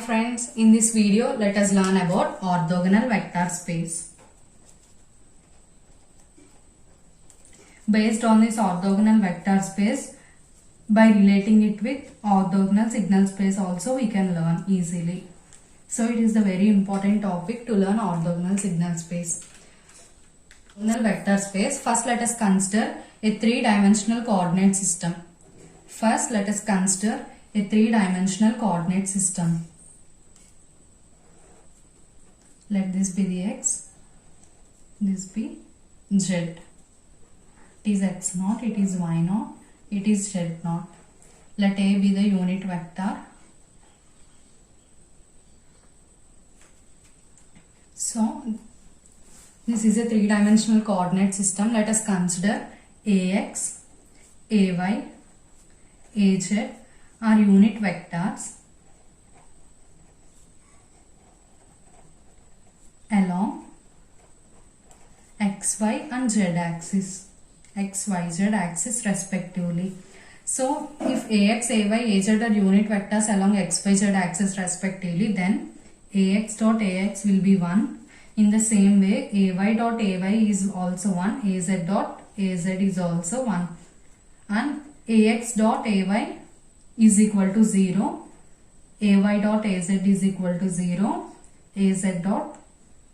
friends, in this video let us learn about orthogonal vector space. Based on this orthogonal vector space, by relating it with orthogonal signal space also we can learn easily. So it is the very important topic to learn orthogonal signal space. Orthogonal vector space, first let us consider a three-dimensional coordinate system. First let us consider a three-dimensional coordinate system. Let this be the x, this be z. It is x naught, it is y naught, it is z naught. Let A be the unit vector. So this is a three-dimensional coordinate system. Let us consider Ax, Ay, Az are unit vectors along xy and z axis, xyz axis respectively. So if Ax, Ay, Az are unit vectors along xyz axis respectively, then Ax dot Ax will be 1. In the same way, Ay dot Ay is also 1, Az dot Az is also 1, and Ax dot Ay is equal to 0, Ay dot Az is equal to 0, Az dot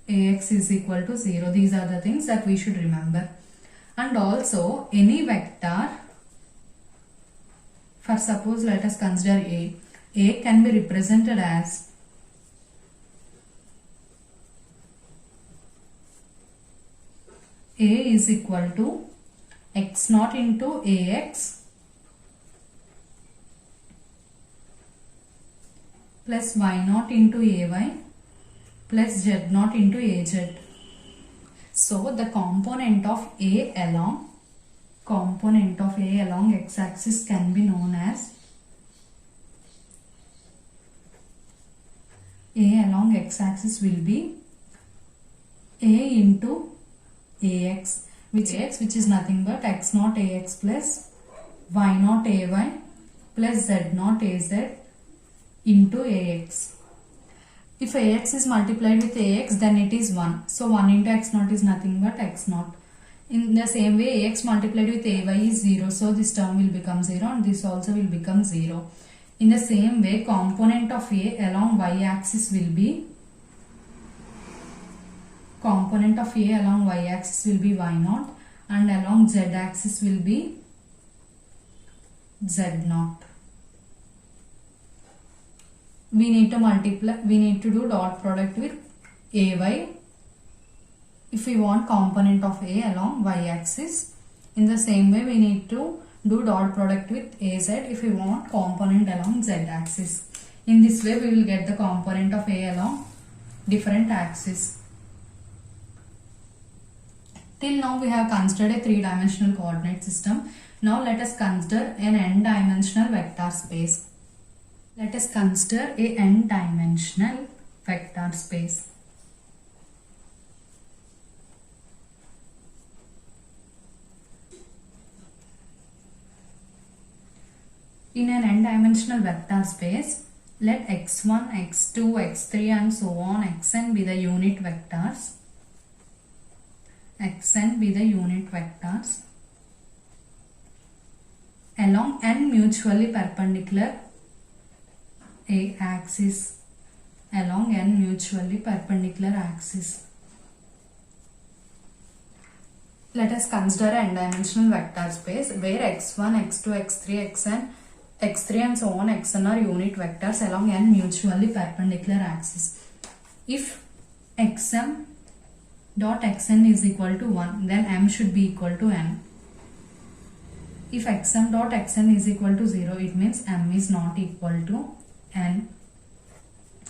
Ax is equal to 0. These are the things that we should remember. And also any vector, for suppose let us consider A can be represented as A is equal to x naught into Ax plus y naught into Ay plus z naught into Az. So the component of A along x-axis can be known as A along x-axis will be A into Ax, which is nothing but x naught Ax plus y naught Ay plus z naught Az into Ax. If Ax is multiplied with Ax, then it is 1. So 1 into x naught is nothing but x naught. In the same way, Ax multiplied with Ay is 0. So this term will become 0 and this also will become 0. In the same way, component of A along y-axis will be y naught and along z-axis will be z naught. We need to do dot product with Ay if we want component of A along y-axis. In the same way, we need to do dot product with Az if we want component along z-axis. In this way, we will get the component of A along different axes. Till now, we have considered a three-dimensional coordinate system. Now, let us consider an n-dimensional vector space. Let us consider a n-dimensional vector space. In an n-dimensional vector space, let x1, x2, x3 and so on xn be the unit vectors. Xn be the unit vectors along n mutually perpendicular axis, along n mutually perpendicular axis. Let us consider an n-dimensional vector space where x1, x2, x3, xn, x3 and so on xn are unit vectors along n mutually perpendicular axis. If xm dot xn is equal to 1, then m should be equal to n. If xm dot xn is equal to 0, it means m is not equal to n.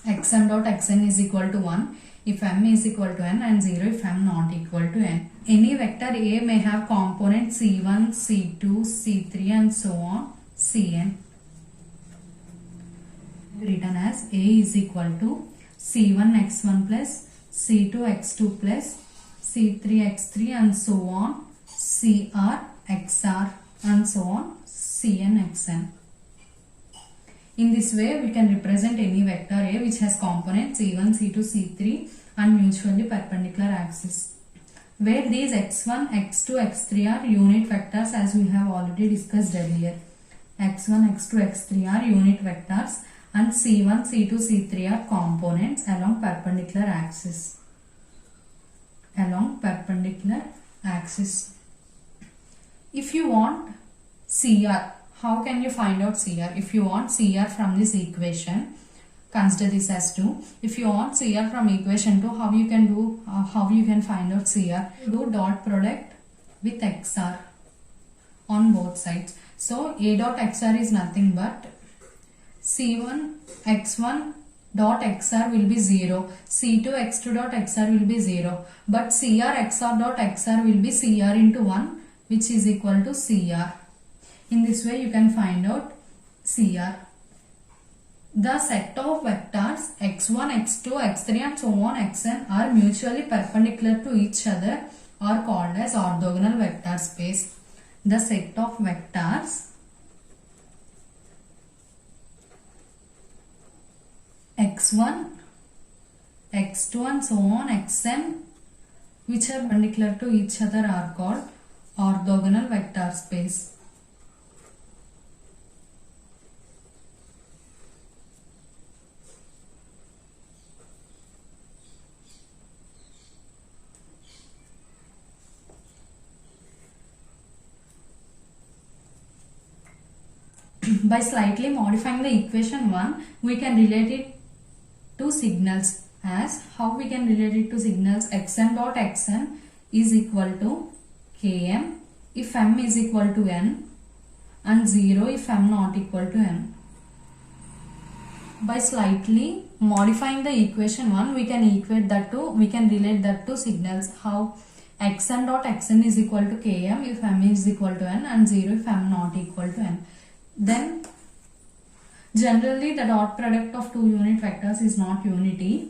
Xm dot xn is equal to 1 if m is equal to n and 0 if m not equal to n. Any vector A may have component c1, c2, c3 and so on cn. Written as A is equal to c1 x1 plus c2 x2 plus c3 x3 and so on cr xr and so on cn xn. In this way, we can represent any vector A which has components C1, C2, C3 and mutually perpendicular axis. Where these x1, x2, x3 are unit vectors as we have already discussed earlier. x1, x2, x3 are unit vectors and C1, C2, C3 are components along perpendicular axis. Along perpendicular axis. If you want CR, how can you find out CR? If you want CR from this equation, consider this as 2. If you want CR from equation 2, how you can find out CR? Do dot product with XR on both sides. So A dot XR is nothing but C1 x1 dot XR will be 0. C2 x2 dot XR will be 0. But CR XR dot XR will be CR into 1, which is equal to CR. In this way you can find out CR. The set of vectors x1, x2, x3 and so on xn are mutually perpendicular to each other are called as orthogonal vector space. The set of vectors x1, x2 and so on xn which are perpendicular to each other are called orthogonal vector space. By slightly modifying the equation 1, we can relate it to signals. As how we can relate it to signals? Xn dot xn is equal to km if m is equal to n and 0 if m not equal to n. By slightly modifying the equation 1, we can relate that to signals. How? Xn dot xn is equal to km if m is equal to n and 0 if m not equal to n. Then generally the dot product of two unit vectors is not unity.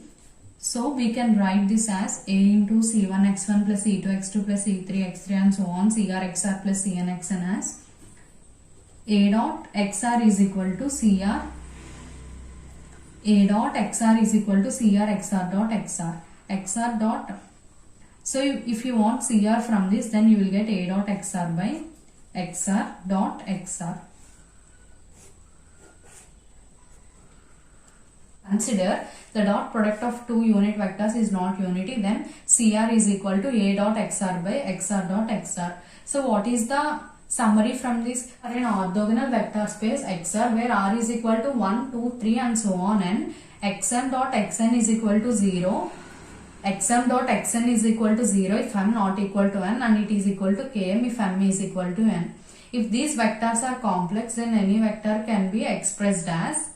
So we can write this as A into C1 x1 plus C2 x2 plus C3 x3 and so on, CR xr plus Cn xn as A dot xr is equal to CR. A dot xr is equal to CR xr dot xr. XR dot. So if you want CR from this, then you will get A dot xr by xr dot xr. Consider the dot product of two unit vectors is not unity, then CR is equal to A dot XR by XR dot XR. So what is the summary from this? For an orthogonal vector space XR where R is equal to 1, 2, 3 and so on and XM dot XN is equal to 0. XM dot XN is equal to 0 if M not equal to N and it is equal to Km if M is equal to N. If these vectors are complex, then any vector can be expressed as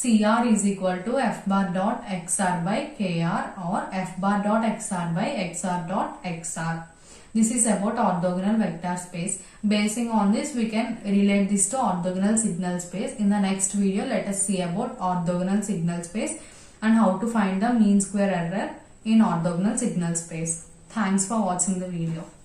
CR is equal to F bar dot XR by KR or F bar dot XR by XR dot XR. This is about orthogonal vector space. Basing on this, we can relate this to orthogonal signal space. In the next video, let us see about orthogonal signal space and how to find the mean square error in orthogonal signal space. Thanks for watching the video.